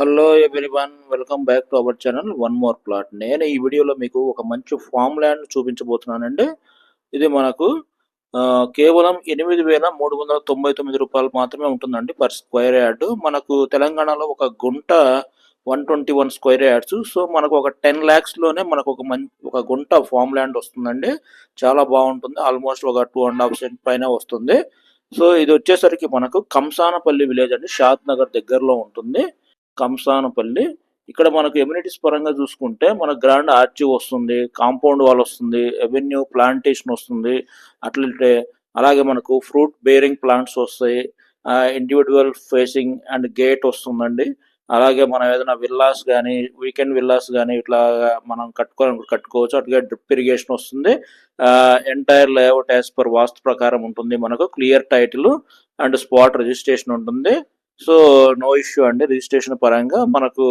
Hello everyone, welcome back to our channel one more plot. నేను ఈ వీడియోలో మీకు ఒక మంచి ఫామ్ ల్యాండ్ చూపించబోతున్నానండి. ఇది మనకు కేవలం 8,399 రూపాయలు మాత్రమే ఉంటుందండి పర్ స్క్వేర్ యార్డ్. మనకు తెలంగాణలో ఒక గుంట 121 స్క్వేర్ యార్డ్స్. సో మనకు ఒక 10 lakhsలోనే మనకు ఒక గుంట ఫామ్ ల్యాండ్ వస్తుందండి. చాలా బాగుంటుంది. ఆల్మోస్ట్ ఒక 2.5 సెంట్ పైన వస్తుంది. సో ఇది వచ్చేసరికి మనకు కంసానపల్లి విలేజ్ అండి, షాద్ నగర్ దగ్గరలో ఉంటుంది. కంసానపల్లి. ఇక్కడ మనకు ఎమ్యూనిటీస్ పరంగా చూసుకుంటే మనకు గ్రాండ్ ఆర్చి వస్తుంది, కాంపౌండ్ వాల్ వస్తుంది, ఎవెన్యూ ప్లాంటేషన్ వస్తుంది. అట్లంటే అలాగే మనకు ఫ్రూట్ బేరింగ్ ప్లాంట్స్ వస్తాయి, ఇండివిజువల్ ఫేసింగ్ అండ్ గేట్ వస్తుందండి. అలాగే మనం ఏదైనా విల్లాస్ కానీ, వీకెండ్ విల్లాస్ కానీ ఇట్లా మనం కట్టుకోవచ్చు. అట్లాగే డ్రిప్ ఇరిగేషన్ వస్తుంది. ఎంటైర్ లేఅవుట్ యాజ్ పర్ వాస్తు ప్రకారం ఉంటుంది. మనకు clear title and spot registration ఉంటుంది. సో నో ఇష్యూ అండి. రిజిస్ట్రేషన్ పరంగా మనకు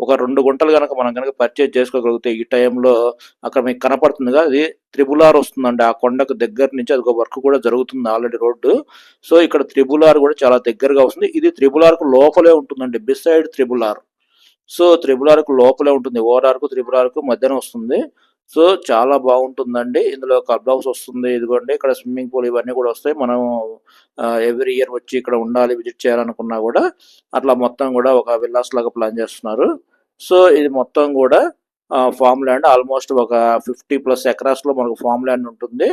ఒక 2 గుంటలు కనుక మనం కనుక పర్చేజ్ చేసుకోగలిగితే ఈ టైంలో అక్కడ మీకు కనపడుతుందిగా, అది త్రిబుల్ ఆర్ వస్తుందండి. ఆ కొండకు దగ్గర నుంచి అది వర్క్ కూడా జరుగుతుంది ఆల్రెడీ రోడ్డు. సో ఇక్కడ త్రిబుల్ ఆర్ కూడా చాలా దగ్గరగా వస్తుంది. ఇది త్రిబుల్ ఆర్కు లోపలే ఉంటుందండి, beside triple R. So triple arc లోపలే ఉంటుంది, ఓఆర్ఆర్కు త్రిబుల్ ఆర్కు మధ్యన వస్తుంది. సో చాలా బాగుంటుందండి. ఇందులో క్లబ్ హౌస్ వస్తుంది. ఇదిగోండి ఇక్కడ స్విమ్మింగ్ పూల్ ఇవన్నీ కూడా వస్తాయి. మనం ఎవ్రీ ఇయర్ వచ్చి ఇక్కడ ఉండాలి, విజిట్ చేయాలనుకున్నా కూడా అట్లా మొత్తం కూడా ఒక విల్లాస్ లాగా ప్లాన్ చేస్తున్నారు. సో ఇది మొత్తం కూడా ఫామ్ ల్యాండ్ ఆల్మోస్ట్ ఒక 50+ ఎకరాస్లో మనకు ఫామ్ ల్యాండ్ ఉంటుంది.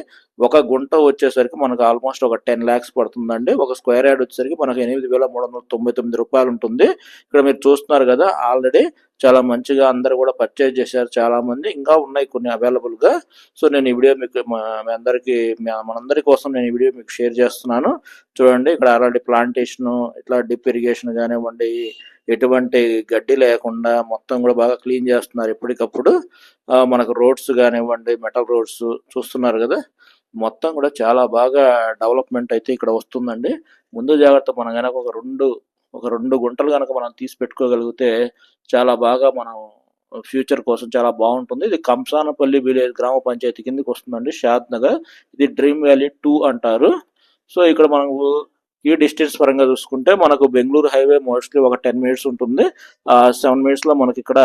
ఒక గుంట వచ్చేసరికి మనకు ఆల్మోస్ట్ ఒక 10 lakhs పడుతుందండి. ఒక స్క్వేర్ యార్డ్ వచ్చేసరికి మనకు 8,399 రూపాయలు ఉంటుంది. ఇక్కడ మీరు చూస్తున్నారు కదా, ఆల్రెడీ చాలా మంచిగా అందరు కూడా పర్చేజ్ చేశారు చాలా మంది. ఇంకా ఉన్నాయి కొన్ని అవైలబుల్గా. సో నేను ఈ వీడియో మీకు మనందరి కోసం నేను ఈ వీడియో మీకు షేర్ చేస్తున్నాను. చూడండి ఇక్కడ ఆల్రెడీ ప్లాంటేషన్, ఇట్లా డ్రిప్ ఇరిగేషన్ కానివ్వండి, ఎటువంటి గడ్డి లేకుండా మొత్తం కూడా బాగా క్లీన్ చేస్తున్నారు ఎప్పటికప్పుడు. మనకు రోడ్స్ కానివ్వండి, మెటల్ రోడ్స్ చూస్తున్నారు కదా, మొత్తం కూడా చాలా బాగా డెవలప్మెంట్ అయితే ఇక్కడ వస్తుందండి. ముందు జాగ్రత్త మనం కనుక ఒక రెండు గుంటలు కనుక మనం తీసి పెట్టుకోగలిగితే చాలా బాగా మనం ఫ్యూచర్ కోసం చాలా బాగుంటుంది. ఇది కంసానపల్లి విలేజ్ గ్రామ పంచాయతీ కిందకి వస్తుందండి, షాద్ నగర్. ఇది డ్రీమ్ వ్యాలీ 2 అంటారు. సో ఇక్కడ మనకు ఈ డిస్టెన్స్ పరంగా చూసుకుంటే మనకు బెంగళూరు హైవే మోస్ట్లీ ఒక 10 minutes ఉంటుంది. 7 minutes లో మనకి ఇక్కడ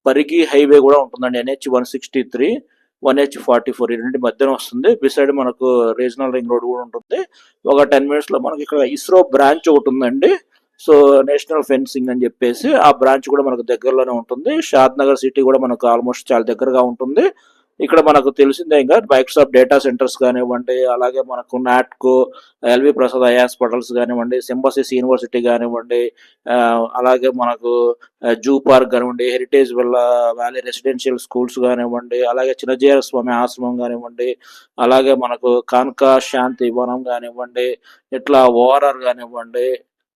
పరిగి హైవే కూడా ఉంటుందండి, NH-163, 1H-44 ఈ రెండు మధ్యన వస్తుంది. బిసైడ్ మనకు రీజనల్ రింగ్ రోడ్ కూడా ఉంటుంది. ఒక 10 minutes లో మనకి ఇక్కడ ఇస్రో బ్రాంచ్ ఒకటి ఉందండి. సో నేషనల్ ఫెన్సింగ్ అని చెప్పేసి ఆ బ్రాంచ్ కూడా మనకు దగ్గరలోనే ఉంటుంది. షాద్ నగర్ సిటీ కూడా మనకు ఆల్మోస్ట్ చాలా దగ్గరగా ఉంటుంది. ఇక్కడ మనకు తెలిసిందే ఇంకా మైక్రోసాఫ్ట్ డేటా సెంటర్స్ కానివ్వండి, అలాగే మనకు Natco, LV Prasad eye hospitals కానివ్వండి, సింబసిస్ యూనివర్సిటీ కానివ్వండి, అలాగే మనకు జూ పార్క్ కానివ్వండి, హెరిటేజ్ వ్యాలీ రెసిడెన్షియల్ స్కూల్స్ కానివ్వండి, అలాగే చిన్నజీర స్వామి ఆశ్రమం కానివ్వండి, అలాగే మనకు కాన్కా శాంతి వనం కానివ్వండి, ఇట్లా ఓఆర్ఆర్ కానివ్వండి,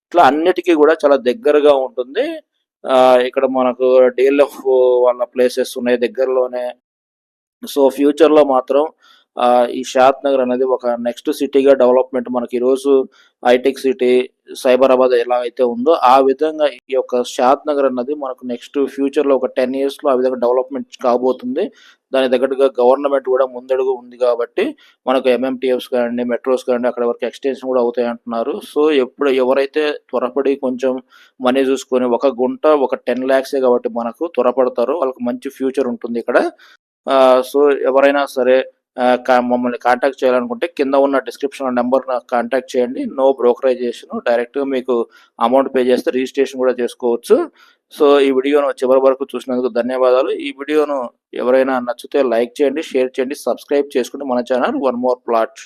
ఇట్లా అన్నిటికీ కూడా చాలా దగ్గరగా ఉంటుంది. ఇక్కడ మనకు డిఎల్ఎఫ్ వాళ్ళ ప్లేసెస్ ఉన్నాయి దగ్గరలోనే. సో ఫ్యూచర్లో మాత్రం ఈ షాద్ నగర్ అనేది ఒక నెక్స్ట్ సిటీగా డెవలప్మెంట్, మనకి ఈరోజు హైటెక్ సిటీ సైబరాబాద్ ఎలా అయితే ఉందో ఆ విధంగా ఈ యొక్క షాద్ నగర్ అన్నది మనకు నెక్స్ట్ ఫ్యూచర్లో ఒక 10 yearsలో ఆ విధంగా డెవలప్మెంట్ కాబోతుంది. దాని తగ్గట్టుగా గవర్నమెంట్ కూడా ముందడుగు ఉంది కాబట్టి మనకు ఎంఎంటీఎఫ్స్ కానీ, మెట్రోస్ కానీ అక్కడ వరకు ఎక్స్టెన్షన్ కూడా అవుతాయి అంటున్నారు. సో ఎవరైతే త్వరపడి కొంచెం మనీ చూసుకొని ఒక గుంట ఒక 10 lakhs కాబట్టి మనకు త్వరపడతారో వాళ్ళకి మంచి ఫ్యూచర్ ఉంటుంది ఇక్కడ. సో ఎవరైనా సరే మమ్మల్ని కాంటాక్ట్ చేయాలనుకుంటే కింద ఉన్న డిస్క్రిప్షన్ నెంబర్ నాకు కాంటాక్ట్ చేయండి. నో బ్రోకరైజేషన్, డైరెక్ట్గా మీకు అమౌంట్ పే చేస్తే రిజిస్ట్రేషన్ కూడా చేసుకోవచ్చు. సో ఈ వీడియోను చివరి వరకు చూసినందుకు ధన్యవాదాలు. ఈ వీడియోను ఎవరైనా నచ్చితే లైక్ చేయండి, షేర్ చేయండి, సబ్స్క్రైబ్ చేసుకుంటే మన ఛానల్ వన్ మోర్ ప్లాట్.